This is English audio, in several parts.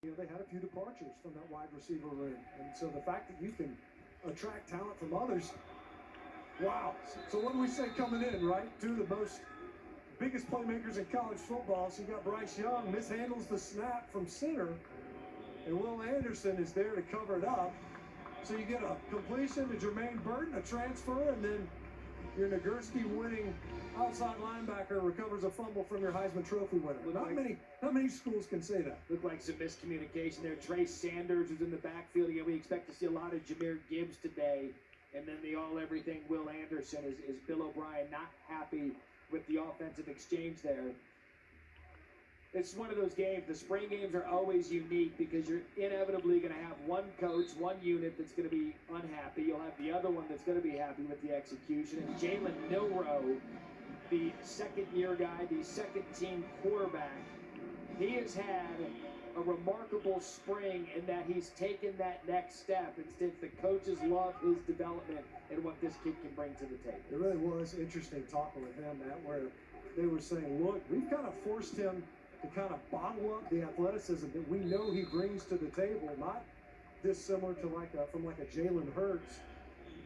They had a few departures from that wide receiver room. And so the fact that you can attract talent from others, wow. So what do we say coming in, right? Two of the most biggest playmakers in college football. So you got Bryce Young, mishandles the snap from center, and Will Anderson is there to cover it up. So you get a completion to Jermaine Burton, a transfer, and then your Nagurski winning outside linebacker recovers a fumble from your Heisman Trophy winner. Not many schools can say that. Looked like some miscommunication there. Trey Sanders was in the backfield again. We expect to see a lot of Jahmyr Gibbs today. And then the all-everything Will Anderson is Bill O'Brien not happy with the offensive exchange there. It's one of those games. The spring games are always unique because you're inevitably going to have one coach, one unit that's going to be unhappy. You'll have the other one that's going to be happy with the execution. And Jalen Milroe, the second-year guy, the second-team quarterback, he has had a remarkable spring in that he's taken that next step. Instead, the coaches love his development and what this kid can bring to the table. It really was interesting talking with him, Matt, where they were saying, look, we've kind of forced him to kind of bottle up the athleticism that we know he brings to the table, not dissimilar to from a Jalen Hurts,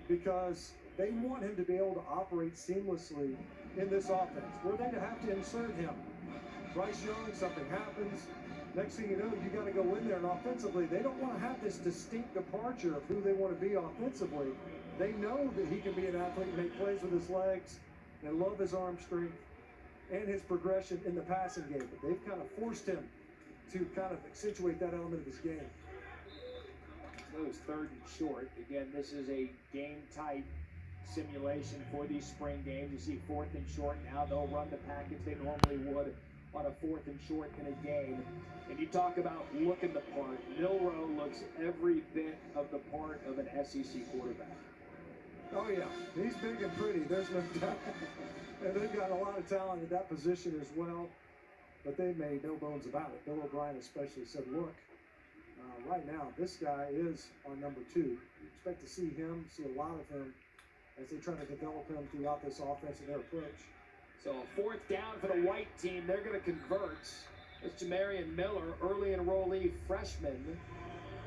because they want him to be able to operate seamlessly in this offense. Were they to have to insert him, Bryce Young, something happens, next thing you know, you got to go in there, and offensively, they don't want to have this distinct departure of who they want to be offensively. They know that he can be an athlete, make plays with his legs, and love his arm strength and his progression in the passing game. But they've kind of forced him to kind of accentuate that element of his game. So it was 3rd and short. Again, this is a game-type simulation for these spring games. You see 4th and short now. They'll run the package they normally would on a 4th and short in a game. And you talk about looking the part. Milroe looks every bit of the part of an SEC quarterback. Oh, yeah. He's big and pretty. There's no doubt. And they've got a lot of talent at that position as well. But they made no bones about it. Bill O'Brien especially said, look, right now, this guy is our number 2. You expect to see him, see a lot of him as they try to develop him throughout this offense and their approach. So 4th down for the white team. They're going to convert. It's Jamarian Miller, early enrollee freshman,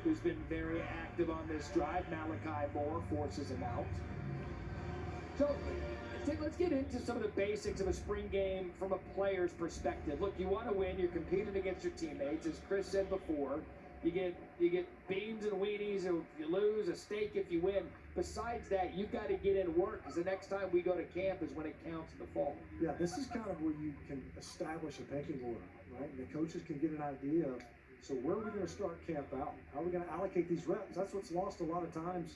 who's been very active on this drive. Malachi Moore forces him out. So let's get into some of the basics of a spring game from a player's perspective. Look, you want to win. You're competing against your teammates. As Chris said before, you get beans and weenies if you lose, a steak if you win. Besides that, you've got to get in work, because the next time we go to camp is when it counts in the fall. Yeah, this is kind of where you can establish a pecking order, right? And the coaches can get an idea of, so where are we going to start camp out? How are we going to allocate these reps? That's what's lost a lot of times,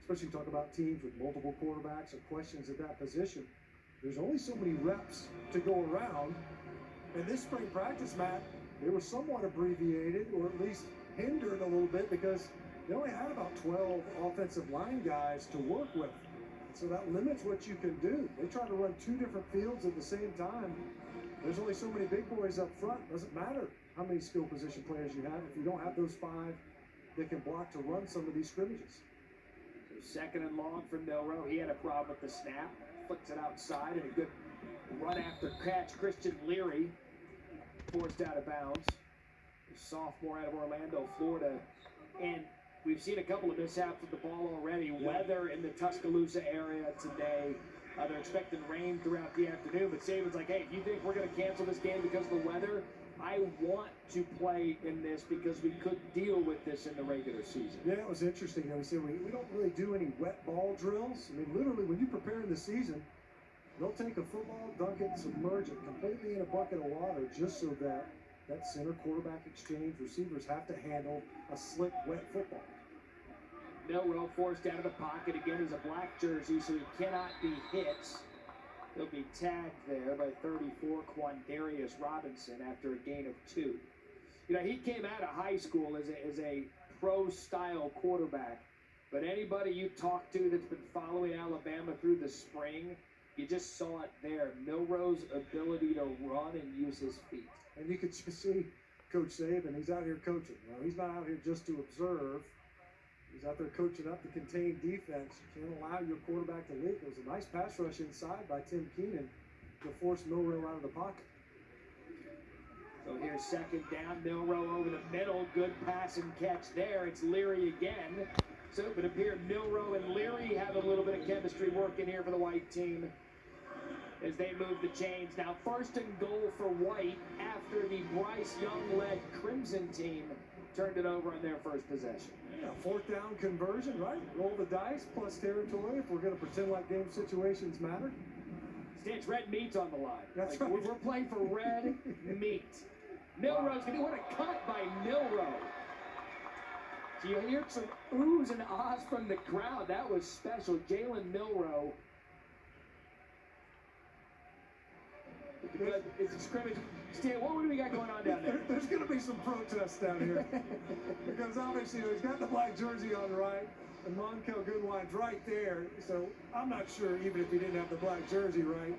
especially talk about teams with multiple quarterbacks or questions at that position. There's only so many reps to go around. And this spring practice, Matt, they were somewhat abbreviated, or at least hindered a little bit, because they only had about 12 offensive line guys to work with. So that limits what you can do. They try to run 2 different fields at the same time. There's only so many big boys up front. Doesn't matter how many skill position players you have if you don't have those 5 that can block to run some of these scrimmages. So 2nd and long for Milroe. He had a problem with the snap. Flicks it outside, and a good run after catch. Christian Leary forced out of bounds. Sophomore out of Orlando, Florida. And we've seen a couple of mishaps with the ball already. Weather in the Tuscaloosa area today. They're expecting rain throughout the afternoon. But Saban's like, hey, if you think we're going to cancel this game because of the weather, I want to play in this because we could deal with this in the regular season. Yeah, it was interesting. We said we don't really do any wet ball drills. I mean, literally, when you prepare in the season, they'll take a football, dunk it, submerge it completely in a bucket of water just so that center quarterback exchange receivers have to handle a slick, wet football. Milroe forced out of the pocket. Again, he's a black jersey, so he cannot be hit. He'll be tagged there by 34, Quandarius Robinson, after a gain of 2. You know, he came out of high school as a pro-style quarterback, but anybody you talk to that's been following Alabama through the spring, you just saw it there. Milroe's ability to run and use his feet. And you could just see Coach Saban, he's out here coaching. He's not out here just to observe. He's out there coaching up to contain defense. You can't allow your quarterback to leak. It was a nice pass rush inside by Tim Keenan to force Milroe out of the pocket. So here's second down. Milroe over the middle. Good pass and catch there. It's Leary again. So it would appear Milroe and Leary have a little bit of chemistry working here for the White team as they move the chains. Now first and goal for White after the Bryce Young-led Crimson team turned it over on their first possession. Yeah, fourth down conversion, right? Roll the dice plus territory if we're going to pretend like game situations matter. It's red meat's on the line. That's like, right. We're playing for red meat. Milroe's going to what a cut by Milroe. So you hear some oohs and ahs from the crowd. That was special. Jalen Milroe. It's a scrimmage. Stan, what do we got going on down there? There's going to be some protests down here. Because obviously he's got the black jersey on right, and Monkel Goodwine's right there. So I'm not sure, even if he didn't have the black jersey right,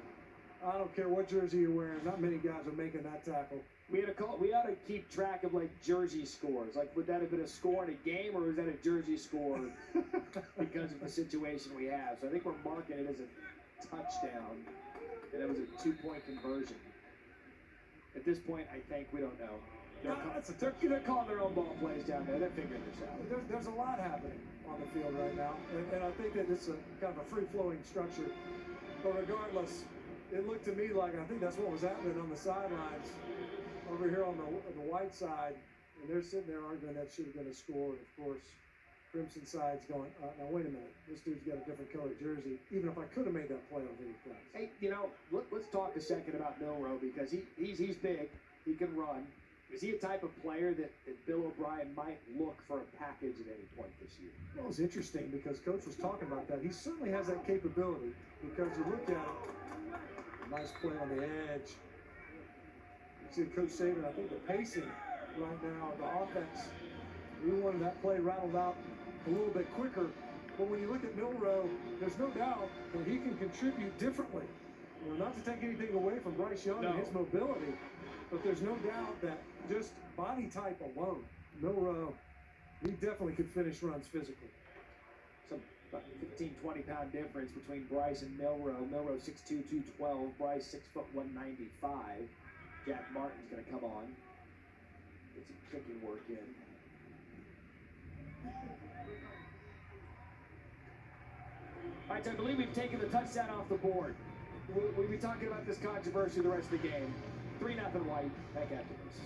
I don't care what jersey you're wearing. Not many guys are making that tackle. We ought to keep track of like jersey scores. Like, would that have been a score in a game, or was that a jersey score because of the situation we have? So I think we're marking it as a touchdown, and it was a 2-point conversion. At this point, I think we don't know. They're calling their own ball plays down there. They're figuring this out. There's a lot happening on the field right now, and I think that it's a kind of a free-flowing structure. But regardless, it looked to me like I think that's what was happening on the sidelines over here on the White side, and they're sitting there arguing that should have been a score. And of course, Crimson side's going, now wait a minute, this dude's got a different colored jersey. Even if I could have made that play on video class. Hey, let's talk a second about Milroe, because he's big, he can run. Is he a type of player that Bill O'Brien might look for a package at any point this year? Well, it's interesting because Coach was talking about that. He certainly has that capability, because you look at it, nice play on the edge. You see Coach Saban, I think the pacing right now, the offense, we wanted that play rattled out a little bit quicker. But when you look at Milroe, there's no doubt that he can contribute differently. Not to take anything away from Bryce Young and his mobility, but there's no doubt that just body type alone, Milroe, he definitely could finish runs physically. Some about 15, 20-pound difference between Bryce and Milroe. Milroe 6'2", 212. Bryce 6 foot 195. Jack Martin's going to come on. Get some kicking work in. All right, so I believe we've taken the touchdown off the board. We'll be talking about this controversy the rest of the game. 3-0 White. Back after this.